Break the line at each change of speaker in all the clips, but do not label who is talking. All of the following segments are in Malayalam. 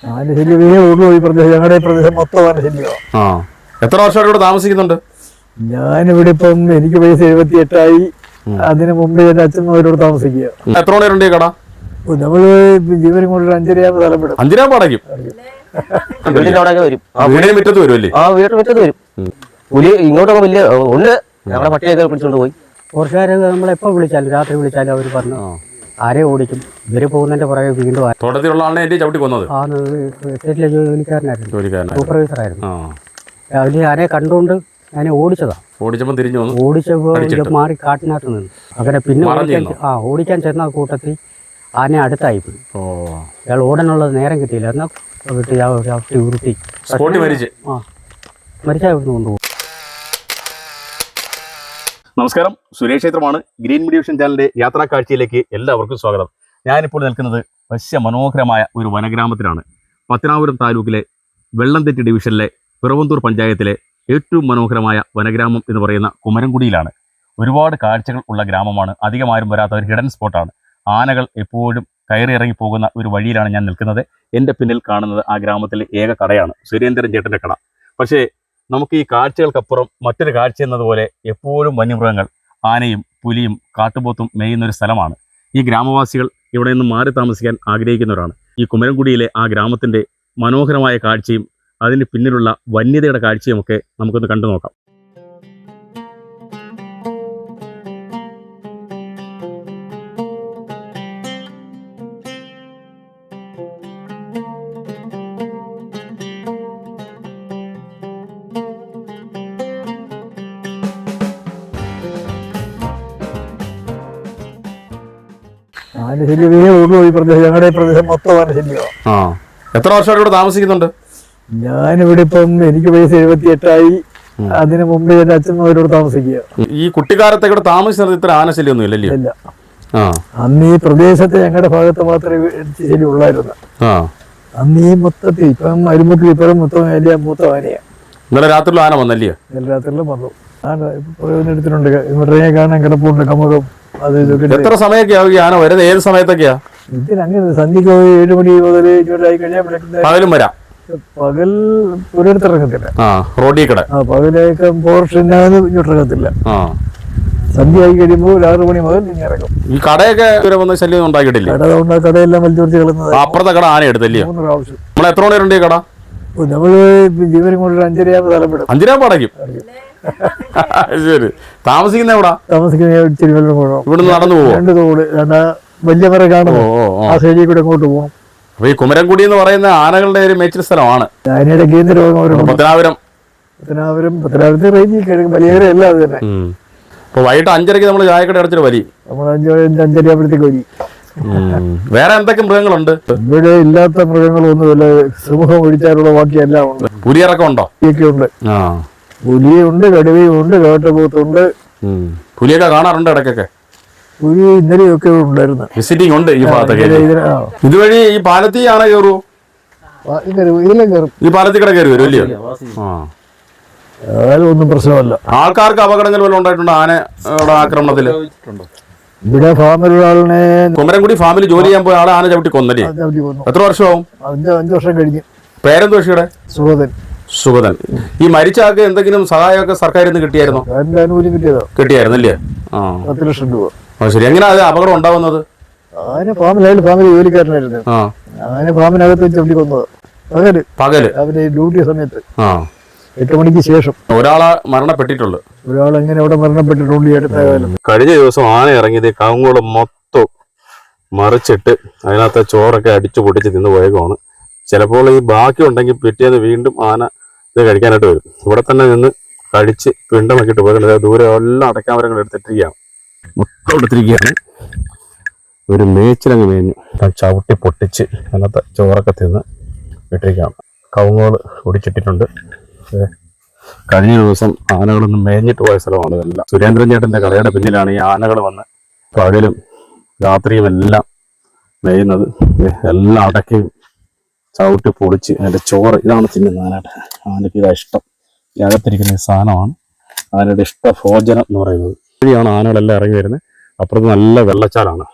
ആന ശല്യമേ ഉള്ളൂ ഈ പ്രദേശം. ഞങ്ങളുടെ ഈ പ്രദേശം മൊത്തം ആന ശല്യമാണ്.
ആ, എത്ര വർഷമായിട്ട് ഇവിടെ താമസിക്കുന്നുണ്ട്?
ഞാനിവിടെ ഇപ്പം എനിക്ക് വയസ്സ് 78ആയി. അതിന് മുമ്പ് എന്റെ അച്ഛനോട് താമസിക്കുക.
എത്ര മണിവരുണ്ട് ഈ കട?
നമ്മള് ജീവനും കൊണ്ട് 5:30 സ്ഥലപ്പെടും.
5:30 അടയ്ക്കും. വീടിന് മുറ്റത്ത് വരുമല്ലേ?
ആ, വീടിന് മുറ്റത്ത് വരും. പുലി ഇങ്ങോട്ടൊക്കെ വലിയ ഉണ്ട്. ഞങ്ങളെ പട്ടിയൊക്കെ പിടിച്ചോണ്ട് പോയി.
കുറച്ചുകാരെ നമ്മളെപ്പോൾ വിളിച്ചാലും രാത്രി വിളിച്ചാലും അവർ പറഞ്ഞു ആരെ ഓടിക്കും. ഇവര് പോകുന്നതിന്റെ പുറകെ വീണ്ടും
തോട്ടത്തിലുള്ള ആളിനെ എന്റെ ചവിട്ടി കൊന്നത്.
എസ്റ്റേറ്റിലെ ജോലിക്കാരനായിരുന്നു, സൂപ്പർവൈസറായിരുന്നു. രാവിലെ ആരെ കണ്ടുകൊണ്ട് ഞാൻ
ഓടിച്ചപ്പോൾ തിരിഞ്ഞു വന്നു.
ഓടിച്ചപ്പോൾ മാറി കാട്ടിനകത്ത് നിന്ന്. അങ്ങനെ പിന്നെ ഓടിക്കാൻ ചെന്ന കൂട്ടത്തിൽ ആന അടുത്തായി പോയി. അയാൾ ഓടാനുള്ളത് നേരം കിട്ടിയില്ല. എന്നാൽ ഉരുട്ടി മരിച്ചാൽ ഇവിടുന്ന് കൊണ്ടുപോകും.
നമസ്കാരം, സുരേഷ് ക്ഷേത്രമാണ്. ഗ്രീൻ മീഡിയ വിഷൻ ചാനലിന്റെ യാത്രാ കാഴ്ചയിലേക്ക് എല്ലാവർക്കും സ്വാഗതം. ഞാനിപ്പോൾ നിൽക്കുന്നത് വശ്യമനോഹരമായ ഒരു വനഗ്രാമത്തിലാണ്. പത്തനാപുരം താലൂക്കിലെ വെള്ളംതെറ്റി ഡിവിഷനിലെ പിറവന്തൂർ പഞ്ചായത്തിലെ ഏറ്റവും മനോഹരമായ വനഗ്രാമം എന്ന് പറയുന്ന കുമരംകുടിയിലാണ്. ഒരുപാട് കാഴ്ചകൾ ഉള്ള ഗ്രാമമാണ്. അധികമാരും വരാത്ത ഒരു ഹിഡൻ സ്പോട്ടാണ്. ആനകൾ എപ്പോഴും കയറി ഇറങ്ങി പോകുന്ന ഒരു വഴിയിലാണ് ഞാൻ നിൽക്കുന്നത്. എൻ്റെ പിന്നിൽ കാണുന്നത് ആ ഗ്രാമത്തിലെ ഏക കടയാണ്, സുരേന്ദ്രൻ ചേട്ടൻ്റെ കട. പക്ഷേ നമുക്ക് ഈ കാഴ്ചകൾക്കപ്പുറം മറ്റൊരു കാഴ്ച എന്നതുപോലെ എപ്പോഴും വന്യമൃഗങ്ങൾ, ആനയും പുലിയും കാട്ടുപോത്തും മേയുന്നൊരു സ്ഥലമാണ്. ഈ ഗ്രാമവാസികൾ ഇവിടെ നിന്ന് മാറി താമസിക്കാൻ ആഗ്രഹിക്കുന്നവരാണ്. ഈ കുമരംകുടിയിലെ ആ ഗ്രാമത്തിൻ്റെ മനോഹരമായ കാഴ്ചയും അതിന് പിന്നിലുള്ള വന്യതയുടെ കാഴ്ചയുമൊക്കെ നമുക്കൊന്ന് കണ്ടു നോക്കാം.
ആന ശല്യമേ ഉള്ളൂ ഈ പ്രദേശം. ഞങ്ങളുടെ ഈ പ്രദേശം മൊത്തം ആന ശല്യമാണ്.
ആ, എത്ര വർഷമായിട്ട് ഇവിടെ താമസിക്കുന്നുണ്ട്?
ഞാനിവിടെ ഇപ്പം എനിക്ക് വയസ്സ് 78ആയി. അതിന് മുമ്പ് എന്റെ അച്ഛനോട് താമസിക്കുക.
ഈ കുട്ടിക്കാലത്തെ ഇവിടെ താമസിച്ചത് ഇത്ര ആന ശല്യമൊന്നും ഇല്ലല്ലോ?
ഇല്ല. അന്ന് ഈ പ്രദേശത്ത് ഞങ്ങളുടെ ഭാഗത്ത് മാത്രമേ ശല്യം ഉള്ളായിരുന്നു. അന്ന് ഈ മൊത്തത്തിൽ ഇപ്പം അരുമുക്കിൽ ഇപ്പഴും മൊത്തം വലിയ മൂത്ത ആനയാണ്.
ഇന്നലെ രാത്രിയിലും ആന വന്നല്ലേ?
ഇന്നലെ രാത്രിയിലും വന്നു. ആന എടുത്തിട്ടുണ്ട്. ഇവിടെ കാണാൻ കിടപ്പുണ്ട് കമകം. അത്
എത്ര സമയമൊക്കെ ആവുക ആന വരുന്നത്? ഏത് സമയത്തൊക്കെയാ?
ഇതിനങ്ങനെ സന്ധ്യക്ക് 7 മണി മുതൽ ഇങ്ങോട്ടായി കഴിഞ്ഞാൽ
പകലും വരാം.
പകൽ ഒരിടത്ത് ഇറങ്ങത്തില്ല.
റോഡിൽ കൂടെ
പകലേക്ക് പോർഷനാണ് ഇങ്ങോട്ട് ഇറങ്ങത്തില്ല. സന്ധ്യ ആയി കഴിയുമ്പോൾ 6 മണി മുതൽ ഇനി ഇറങ്ങും.
ഈ കടയൊക്കെ ശല്യം ഉണ്ടാക്കിയിട്ടില്ല?
കടയെല്ലാം വലിച്ചു കളയുന്നത്.
അപ്പുറത്തെ കട ആന എടുത്തല്ലേ?
3 പ്രാവശ്യം.
നമ്മൾ എത്ര മണിവരുണ്ട് ഈ കട?
നമ്മള് ജീവനും കൊണ്ട് 5:30 സ്ഥലപ്പെടും.
5:30 അടയ്ക്കും. ശരി. താമസിക്കുന്ന എവിടാ?
താമസിക്കുന്ന
ഇവിടുന്ന് നടന്നു പോകും.
2 തോട് വലിയ മര കാണുമോ? ആ സൈഡിൽ കൂടെ അങ്ങോട്ട് പോകും.
അപ്പൊ ഈ കുമരംകുടി എന്ന് പറയുന്ന ആനകളുടെ ഒരു മേച്ചിൽ സ്ഥലമാണ്.
ആനയുടെ കേന്ദ്രവും
പത്തനാപുരത്തെ
റേഞ്ചിൽ വലിയ എല്ലാം അത് തന്നെ.
അപ്പൊ വൈകിട്ട് 5:30 നമ്മൾ ചായക്കട അടച്ചിട്ട് വലി.
നമ്മൾ 5:30 ആകുമ്പോഴത്തേക്ക് വലി.
വേറെ എന്തൊക്കെ മൃഗങ്ങളുണ്ട്
ഇവിടെ? ഇല്ലാത്ത മൃഗങ്ങളൊന്നുമില്ല. സമൂഹം ഒഴിച്ചാലുള്ള ബാക്കിയെല്ലാം ഉണ്ട്.
പുലിയിറക്കം ഉണ്ടോ?
ഉണ്ട്. പുലിയുണ്ട്, കടുവയുണ്ട്, കാട്ടുപോത്തുണ്ട്.
പുലിയൊക്കെ കാണാറുണ്ട് ഇടയ്ക്കൊക്കെ?
പുലി ഇന്നലെയൊക്കെ ഉണ്ടായിരുന്നു.
വിസിറ്റിംഗ് ഉണ്ട് ഈ ഭാഗത്തൊക്കെ. ഇതുവഴി ഈ പാലത്തിൽ ആന കയറുമോ?
ഇതിലും കയറും. ഈ
പാലത്തിൽ കൂടെ കയറി വരും അല്ലയോ?
ഒന്നും പ്രശ്നമല്ല.
ആൾക്കാർക്ക് അപകടങ്ങൾ വല്ലതും ഉണ്ടായിട്ടുണ്ടോ ആനയുടെ ആക്രമണത്തില്?
ഇവിടെ ഫാമിലുള്ള ആളിനെ
കുമരംകുടി ഫാമിലി ജോലി ചെയ്യാൻ പോയ ആളെ ആന ചവിട്ടി കൊന്നല്ലേ? എത്ര വർഷമാവും?
5 വർഷം കഴിഞ്ഞു.
പേരെന്ത് കൃഷിയുടെ? സുഗതൻ. ഈ മരിച്ച ആൾക്ക് എന്തെങ്കിലും സഹായമൊക്കെ സർക്കാരിൽ നിന്ന് കിട്ടിയായിരുന്നോ? കിട്ടിയായിരുന്നല്ലേ?
10 ലക്ഷം രൂപ.
ശരി. എങ്ങനെയാ അത് അപകടം ഉണ്ടാവുന്നത്?
ഫാമിലി ജോലിക്കാരനായിരുന്നു. ഫാമിനകത്ത് ചവിട്ടി കൊന്നത് പകല് അവര് ഡ്യൂട്ടി സമയത്ത് 8 മണിക്ക് ശേഷം.
ഒരാളെ മരണപ്പെട്ടിട്ടുള്ളു.
ഒരാളെങ്ങനെ അവിടെ മരണപ്പെട്ടിട്ടുണ്ട് ഈ അടുത്ത കാലം.
കഴിഞ്ഞ ദിവസം ആന ഇറങ്ങിയത് കവുങ്ങോളം മൊത്തം മറിച്ചിട്ട് അതിനകത്ത് ചോറൊക്കെ അടിച്ചു പൊട്ടിച്ച് തിന്ന് പോയേക്കുമാണ്. ചിലപ്പോൾ ഈ ബാക്കി ഉണ്ടെങ്കിൽ പിറ്റേന്ന് വീണ്ടും ആന ഇത് കഴിക്കാനായിട്ട് വരും. ഇവിടെ തന്നെ നിന്ന് കഴിച്ച് പിണ്ടമൊക്കെ പോയത്. ദൂരെ എല്ലാം അടയ്ക്കാമരങ്ങൾ എടുത്തിട്ടിരിക്കുകയാണ്, മൊത്തം എടുത്തിരിക്കുകയാണ്. ഒരു മേച്ചിലങ്ങ് മേഞ്ഞു ചവിട്ടി പൊട്ടിച്ച് അതിനകത്ത് ചോറൊക്കെ തിന്ന് ഇട്ടിരിക്കുകയാണ്. കവുങ്ങോൾ ഒടിച്ചിട്ടിട്ടുണ്ട്. കഴിഞ്ഞ ദിവസം ആനകളൊന്നും മേഞ്ഞിട്ട് പോയ സ്ഥലമാണ് ഇതെല്ലാം. സുരേന്ദ്രൻ ചേട്ടൻ്റെ കടയുടെ പിന്നിലാണ് ഈ ആനകൾ വന്ന് പകലും രാത്രിയും എല്ലാം മേയുന്നത്. എല്ലാം അടയ്ക്കുകയും ചവിട്ടി പൊളിച്ച് അതിൻ്റെ ചോറ് ഇതാണ് തിന്നുന്നത് ആനയുടെ. ആനയ്ക്ക് ഇതാ ഇഷ്ടം. ഈ അകത്തിരിക്കുന്ന ഈ സാധനമാണ് ആനയുടെ ഇഷ്ട ഭോജനം എന്ന് പറയുന്നത്. ഇവിടെയാണ് ആനകളെല്ലാം ഇറങ്ങി വരുന്നത്. അപ്പുറത്ത് നല്ല വെള്ളച്ചാലാണ്.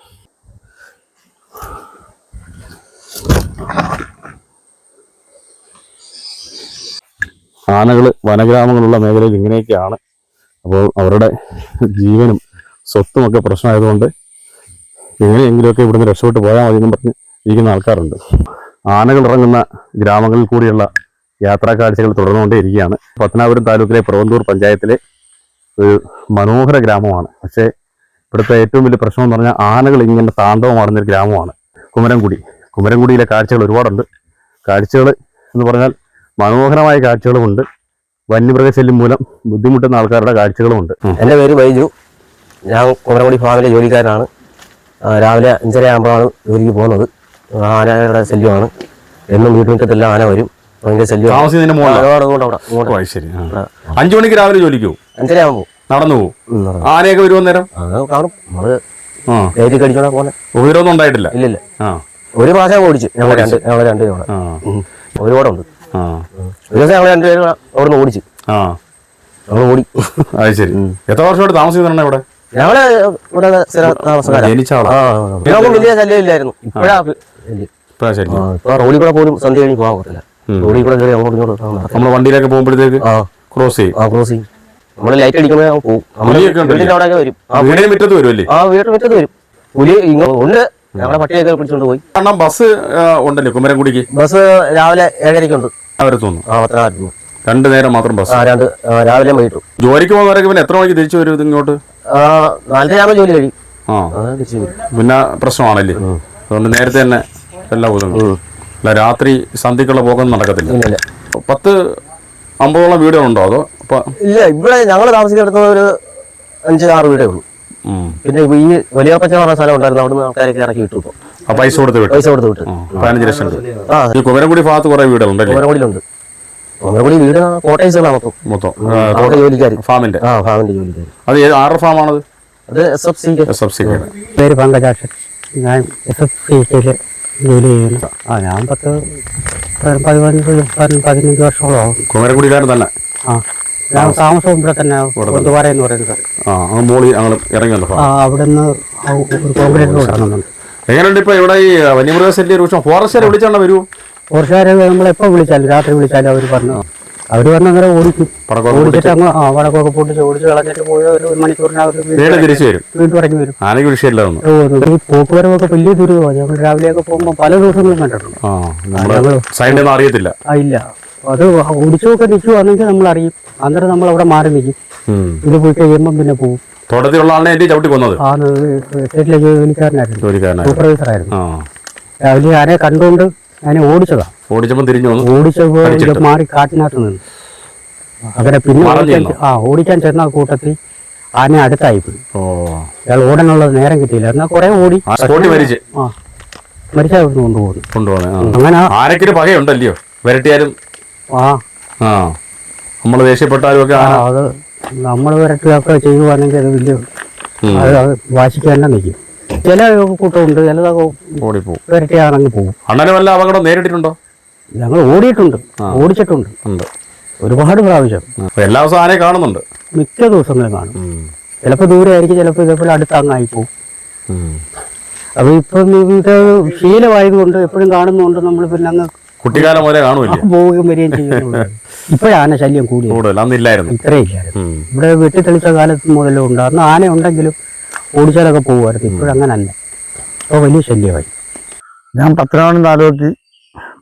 ആനകൾ വനഗ്രാമങ്ങളുള്ള മേഖലയിൽ ഇങ്ങനെയൊക്കെയാണ്. അപ്പോൾ അവരുടെ ജീവനും സ്വത്തുമൊക്കെ പ്രശ്നമായതുകൊണ്ട് എങ്ങനെയെങ്കിലുമൊക്കെ ഇവിടുന്ന് രക്ഷപ്പെട്ട് പോയാൽ മതി എന്നും പറഞ്ഞ് ഇരിക്കുന്ന ആൾക്കാരുണ്ട്. ആനകൾ ഇറങ്ങുന്ന ഗ്രാമങ്ങളിൽ കൂടിയുള്ള യാത്രാ കാഴ്ചകൾ തുടർന്നുകൊണ്ടേയിരിക്കുകയാണ്. പത്തനാപുരം താലൂക്കിലെ പുറവന്തൂർ പഞ്ചായത്തിലെ ഒരു മനോഹര ഗ്രാമമാണ്. പക്ഷേ ഇവിടുത്തെ ഏറ്റവും വലിയ പ്രശ്നം എന്ന് പറഞ്ഞാൽ ആനകൾ ഇങ്ങനെ താണ്ഡവമാടുന്നൊരു ഗ്രാമമാണ് കുമരംകുടി. കുമരംകുടിയിലെ കാഴ്ചകൾ ഒരുപാടുണ്ട്. കാഴ്ചകൾ എന്ന് പറഞ്ഞാൽ മനോഹരമായ കാഴ്ചകളുമുണ്ട്, വന്യമൃഗശല്യം മൂലം ബുദ്ധിമുട്ടുന്ന ആൾക്കാരുടെ കാഴ്ചകളുമുണ്ട്.
എൻ്റെ പേര് ബൈജു. ഞാൻ കുമരംകുടി ഫാമിലെ ജോലിക്കാരനാണ്. രാവിലെ 5:30 ആകുമ്പോഴാണ് ജോലിക്ക് പോകുന്നത്. ആനയുടെ ശല്യമാണ്. എന്നും വീട്ടുമുറ്റത്തെല്ലാം ആന വരും. ഭയങ്കര ശല്യം.
ശരി, 5 മണിക്ക് രാവിലെ ജോലിക്ക് പോകും.
5:30 ആകുമ്പോൾ നടന്നു
പോകും. ആനയൊക്കെ വരുമോ നേരം?
കാണും. നമ്മള് കയറ്റി കടിച്ചോണ്ടാ പോലെ
ഉപദ്രവമൊന്നും ഉണ്ടായിട്ടില്ല?
ഇല്ലില്ല. ഒരു പ്രാവശ്യം ഓടിച്ചു ഞങ്ങൾ രണ്ടുപേരും ഒരുപാടുണ്ട്. ഒരു ദിവസം ഞങ്ങൾ രണ്ടുപേരും അവിടെ ഓടിച്ചു. നമ്മൾ ഓടി.
അത് ശരി. എത്ര വർഷമായിട്ട് താമസിക്കുന്നുണ്ട് ഇവിടെ?
ഞങ്ങള് ഇവിടെ താമസക്കാരാണ്. വലിയ ശല്യം ഇല്ലായിരുന്നു. ഇപ്പോഴാ ഇപ്പൊ റോഡിൽ കൂടെ പോലും സന്ധ്യ കഴിഞ്ഞ് പോകാൻ പറ്റില്ല. റോഡിൽ കൂടെ കയറി അങ്ങോട്ട് ഇങ്ങോട്ട്
നമ്മൾ വണ്ടിയിലൊക്കെ പോകുമ്പോഴത്തേക്ക് ക്രോസ് ചെയ്യും.
ക്രോസ് ചെയ്യും. നമ്മള് ലൈറ്റ് അടിക്കുമ്പോഴേ പോകും. വീടിന്റെ അവിടെയൊക്കെ വരും.
മുറ്റത്ത് വരുമല്ലേ?
വീടിന്റെ മുറ്റത്ത് വരും. പുലി ഉണ്ട്. ഞങ്ങളെ പട്ടിയൊക്കെ പിടിച്ചോണ്ട് പോയി.
കാരണം ബസ് ഉണ്ടല്ലോ കുമരംകുടിക്ക്.
ബസ് രാവിലെ 7:30
അവരെത്തുന്നു. 2 നേരം മാത്രം ബസ്?
രാവിലെ വൈകിട്ടു.
ജോലിക്ക് പോകുന്നവരൊക്കെ പിന്നെ എത്ര മണിക്ക് തിരിച്ചു വരും ഇങ്ങോട്ട്?
4:30 ആകുമ്പോൾ ജോലി കഴിയും.
പിന്നെ പ്രശ്നമാണല്ലേ? അതുകൊണ്ട് നേരത്തെ തന്നെ എല്ലാം ഒതുങ്ങും. അല്ല, രാത്രി സന്ധിക്കുള്ള പോക്കൊന്നും നടക്കത്തില്ല. 10-50 വീടുകളുണ്ടോ അതോ?
ഇല്ല, ഇവിടെ ഞങ്ങൾ താമസിക്കുന്ന ഒരു 5-6 വീടേ ഉള്ളൂ. പിന്നെ ഈ വലിയ പച്ച പറഞ്ഞ സ്ഥലം ഉണ്ടായിരുന്നു. അവിടുന്ന് ആൾക്കാരൊക്കെ ഇറക്കി വിട്ടു.
പൈസ കൊടുത്ത് വിട്ടു. 15 ലക്ഷം രൂപ. കുമരംകുടി ഭാഗത്ത് കുറെ വീടുകളുണ്ട്.
കുമരംകുടിയിലുണ്ട്. കുമരംകുടി വീട് കോട്ടേഴ്സുകളാണ് മൊത്തം. ജോലിക്കാർ ഫാമിന്റെ ജോലിക്കാർ.
അത് ആരുടെ ഫാമാണത്?
അത് SFC.
പേര് പങ്കജാക്ഷൻ. ഞാൻ SFCയിൽ ജോലി ചെയ്യുന്നു. ഞാൻ 15 വർഷത്തോളം.
കുമരംകുടിക്കാരൻ തന്നെ?
ഞാൻ താമസം ഇവിടെ തന്നെ കൊണ്ടുപോരാ എന്ന് പറയുന്നത്. അവിടെ നിന്ന് ഒരു കോൺക്രീറ്റ് റോഡ് കാണുന്നുണ്ട്.
എങ്ങനെയുണ്ട് ഇപ്പൊ ഇവിടെ ഈ വന്യമൃഗശല്യ രൂക്ഷം? ഫോറസ്റ്റുകാരെ വിളിച്ചാണ് വരൂ?
ഫോറസ്റ്റുകാരെ നമ്മളെപ്പോൾ വിളിച്ചാലും രാത്രി വിളിച്ചാലും അവർ പറഞ്ഞു അങ്ങനെ ഓടിക്കും. ഓടിച്ചിട്ട് അങ്ങ് വടക്കൊക്കെ പൊട്ടിച്ച് ഓടിച്ച് കളഞ്ഞിട്ട് പോയി ഒരു മണിക്കൂറിനകത്ത്
തിരിച്ചു വരും.
വീണ്ടും ഇറങ്ങി വരും.
ആനയ്ക്ക് വിഷയമില്ല.
ഈ പോക്കുവരവൊക്കെ വലിയ ദുരിതമാണ്. ഞങ്ങൾ രാവിലെയൊക്കെ പോകുമ്പോൾ പല ദിവസങ്ങളും കണ്ടിട്ടുണ്ട്.
അറിയത്തില്ല.
ഇല്ല, അത് ഓടിച്ചൊക്കെ നിൽക്കുവാണെങ്കിൽ നമ്മൾ അറിയും. അന്നേരം നമ്മൾ അവിടെ മാറി നിൽക്കും. ഇത് പോയി കഴിയുമ്പം പിന്നെ പോകും.
തോട്ടത്തിലുള്ള ആളിനെ ചവിട്ടി കൊന്നത്?
സ്റ്റേറ്റിലെ ജോലിക്കാരനായിരുന്നു, സൂപ്പർവൈസറായിരുന്നു. രാവിലെ ആനെ കണ്ടുകൊണ്ട് ഞാൻ ഓടിച്ചതാ. ഓടിച്ചപ്പോൾ മാറി കാട്ടിനകത്ത് നിന്ന് അങ്ങനെ പിന്നെ ഓടിക്കാൻ ചെന്ന കൂട്ടത്തിൽ ആന അടുത്തായി പോയി. അയാൾ ഓടാനുള്ളത് നേരം കിട്ടിയില്ല. എന്നാൽ കുറെ ഓടി മരിച്ചാൽ കൊണ്ടുപോകുന്നു. അങ്ങനെ
പകയുണ്ടല്ലോ വരട്ടിയാലും നമ്മൾ ദേഷ്യപ്പെട്ടാലും ഒക്കെ
അത് നമ്മൾ വരട്ടുകയൊക്കെ ചെയ്യുവാണെങ്കിൽ അത് വലിയ അത് വാശിക്ക് തന്നെ നിൽക്കും. ചില കൂട്ടമുണ്ട്, ചിലതൊക്കെ
ഓടിപ്പോവും,
വരട്ടിയാണെങ്കിൽ പോകും.
അണ്ണന് വല്ല അപകടം നേരിട്ടിട്ടുണ്ടോ?
ഞങ്ങൾ ഓടിയിട്ടുണ്ട്, ഓടിച്ചിട്ടുണ്ട് ഒരുപാട് പ്രാവശ്യം.
എല്ലാ ദിവസവും ആനയെ കാണുന്നുണ്ട്?
മിക്ക ദിവസങ്ങളും കാണും. ചിലപ്പോൾ ദൂരെ ആയിരിക്കും, ചിലപ്പോൾ ഇതേപോലെ അടുത്ത് അങ്ങായി പോകും. അത് ഇപ്പം ഇത് ശീലമായതുകൊണ്ട് എപ്പോഴും കാണുന്നതുകൊണ്ട് നമ്മൾ പിന്നെ അങ്ങ്
കുട്ടിക്കാലം പോലെ കാണുമല്ലോ,
പോവുകയും വരികയും ചെയ്യുന്നു. ഇപ്പോഴാണ് ശല്യം
കൂടുതലായിരുന്നു.
ഇത്രയില്ലായിരുന്നു. ഇവിടെ വെട്ടിത്തെളിച്ച കാലത്ത് മുതലും ഉണ്ടായിരുന്നു. ആന ഉണ്ടെങ്കിലും ഓടിച്ചാലൊക്കെ പോകുമായിരുന്നു. ഇപ്പോഴങ്ങനെ അല്ല. ഇപ്പോൾ വലിയ ശല്യമായി.
ഞാൻ പത്തനാപുരം താലൂക്ക്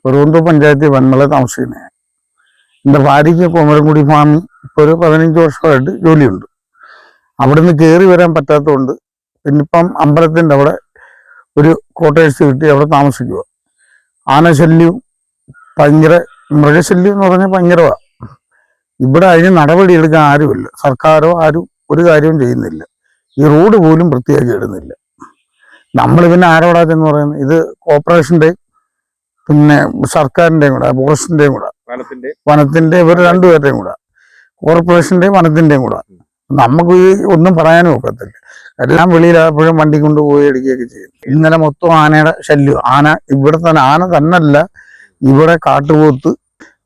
പുറവന്തൂർ പഞ്ചായത്തിൽ വന്മല താമസിക്കുന്നത്. എൻ്റെ ഭാര്യയ്ക്ക് കുമരംകുടി ഫാമിൽ ഇപ്പോൾ ഒരു 15 വർഷമായിട്ട് ജോലിയുണ്ട്. അവിടെ നിന്ന് കയറി വരാൻ പറ്റാത്തതുകൊണ്ട് പിന്നിപ്പം അമ്പലത്തിൻ്റെ അവിടെ ഒരു ക്വാർട്ടേഴ്സ് കിട്ടി അവിടെ താമസിക്കുക. ആനശല്യവും ഭയങ്കര, മൃഗശല്യം എന്ന് പറഞ്ഞാൽ ഭയങ്കരമാണ്. ഇവിടെ അതിന് നടപടിയെടുക്കാൻ ആരുമില്ല. സർക്കാരോ ആരും ഒരു കാര്യവും ചെയ്യുന്നില്ല. ഈ റോഡ് പോലും വൃത്തിയാക്കി ഇടുന്നില്ല. നമ്മൾ പിന്നെ ആരോടാ എന്ന് പറയുന്നത്? ഇത് കോർപ്പറേഷൻ്റെയും പിന്നെ സർക്കാരിൻ്റെയും കൂടെ, ഫോറസ്റ്റിൻ്റെയും കൂടെ, വനത്തിൻ്റെ ഇവർ രണ്ടുപേരുടെയും കൂടെ, കോർപ്പറേഷൻ്റെയും വനത്തിൻ്റെയും കൂടെ. നമുക്ക് ഈ ഒന്നും പറയാനും ഒക്കത്തില്ല. എല്ലാം വെളിയിലായപ്പോഴും വണ്ടി കൊണ്ടുപോയി അടിക്കുകയൊക്കെ ചെയ്യും. ഇന്നലെ മൊത്തം ആനയുടെ ശല്യം. ആന ഇവിടെ തന്നെ, ആന തന്നല്ല, ഇവിടെ കാട്ടുപോത്ത്,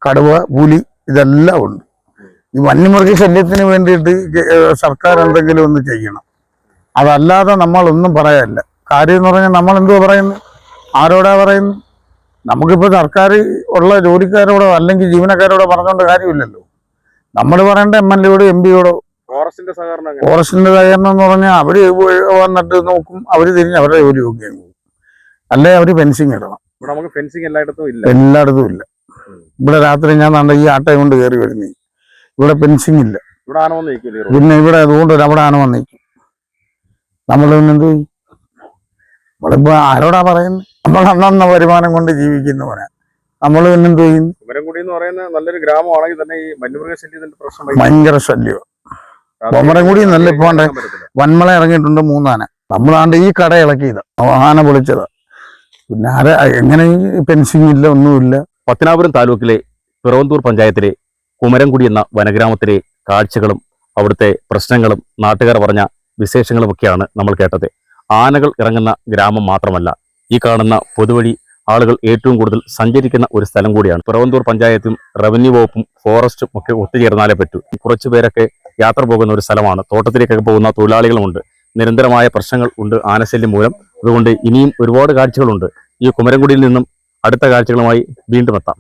കടുവ, പുലി ഇതെല്ലാം ഉണ്ട്. ഈ വന്യമൃഗ ശല്യത്തിന് വേണ്ടിയിട്ട് സർക്കാർ എന്തെങ്കിലും ഒന്ന് ചെയ്യണം. അതല്ലാതെ നമ്മളൊന്നും പറയാനില്ല. കാര്യം എന്ന് പറഞ്ഞാൽ നമ്മൾ എന്തോ പറയുന്നു, ആരോടാ പറയുന്നു? നമുക്കിപ്പോൾ സർക്കാർ ഉള്ള ജോലിക്കാരോടോ അല്ലെങ്കിൽ ജീവനക്കാരോടോ പറഞ്ഞുകൊണ്ട് കാര്യമില്ലല്ലോ. നമ്മൾ പറയേണ്ട MLA-യോട് MP-യോടോ
ഫോറസ്റ്റിന്റെ സഹകരണം
ഫോറസ്റ്റിന്റെ സഹകരണം എന്ന് പറഞ്ഞാൽ അവര് വന്നിട്ട് നോക്കും, അവര് തിരിഞ്ഞ് അവരുടെ ജോലി നോക്കിയാൽ പോകും. അല്ലെ അവര് ഫെൻസിങ് ഇടണം.
ഇവിടെ നമുക്ക് ഫെൻസിങ് എല്ലായിടത്തും ഇല്ല.
എല്ലായിടത്തും ഇല്ല. ഇവിടെ രാത്രി ഞാൻ കണ്ട ഈ ആട്ടയും കൊണ്ട് കയറി വരുന്നേ, ഇവിടെ ഫെൻസിങ് ഇല്ല.
ഇവിടെ ആന വന്ന് നിൽക്കില്ലേ?
പിന്നെ ഇവിടെ അതുകൊണ്ട് അവിടെ ആന വന്നേക്കും. നമ്മൾ പിന്നെന്ത് ചെയ്യും? നമ്മളിപ്പോ ആരോടാ പറയുന്നത്? നമ്മൾ അന്നന്ന വരുമാനം കൊണ്ട് ജീവിക്കുന്നവരാ. നമ്മൾ പിന്നെന്ത് ചെയ്യും?
കുമരംകുടി എന്ന് പറയുന്ന നല്ലൊരു ഗ്രാമമാണെങ്കിൽ തന്നെ ഈ വന്യമൃഗശല്യത്തിന്റെ പ്രശ്നം
ഭയങ്കര ശല്യം. കുമരംകുടി നല്ല ഇപ്പൊ വന്മള ഇറങ്ങിയിട്ടുണ്ട് 3 ആന. നമ്മളാണ്ട് ഈ കട ഇളക്കിയതാ, ആന പൊളിച്ചതാ. പിന്നെ ആരെ എങ്ങനെ ഫെൻസിങ് ഇല്ല, ഒന്നുമില്ല.
പത്തനാപുരം താലൂക്കിലെ പിറവന്തൂർ പഞ്ചായത്തിലെ കുമരംകുടി എന്ന വനഗ്രാമത്തിലെ കാഴ്ചകളും അവിടുത്തെ പ്രശ്നങ്ങളും നാട്ടുകാർ പറഞ്ഞ വിശേഷങ്ങളുമൊക്കെയാണ് നമ്മൾ കേട്ടത്. ആനകൾ ഇറങ്ങുന്ന ഗ്രാമം മാത്രമല്ല, ഈ കാണുന്ന പൊതുവഴി ആളുകൾ ഏറ്റവും കൂടുതൽ സഞ്ചരിക്കുന്ന ഒരു സ്ഥലം കൂടിയാണ്. പിറവന്തൂർ പഞ്ചായത്തും റവന്യൂ വകുപ്പും ഫോറസ്റ്റും ഒക്കെ ഒത്തുചേർന്നാലേ പറ്റൂ. കുറച്ചു പേരൊക്കെ യാത്ര പോകുന്ന ഒരു സ്ഥലമാണ്. തോട്ടത്തിലേക്കൊക്കെ പോകുന്ന തൊഴിലാളികളുമുണ്ട്. നിരന്തരമായ പ്രശ്നങ്ങൾ ഉണ്ട് ആനശല്യം മൂലം. അതുകൊണ്ട് ഇനിയും ഒരുപാട് കാഴ്ചകളുണ്ട്. ഈ കുമരംകുടിയിൽ നിന്നും അടുത്ത കാഴ്ചകളുമായി വീണ്ടും എത്താം.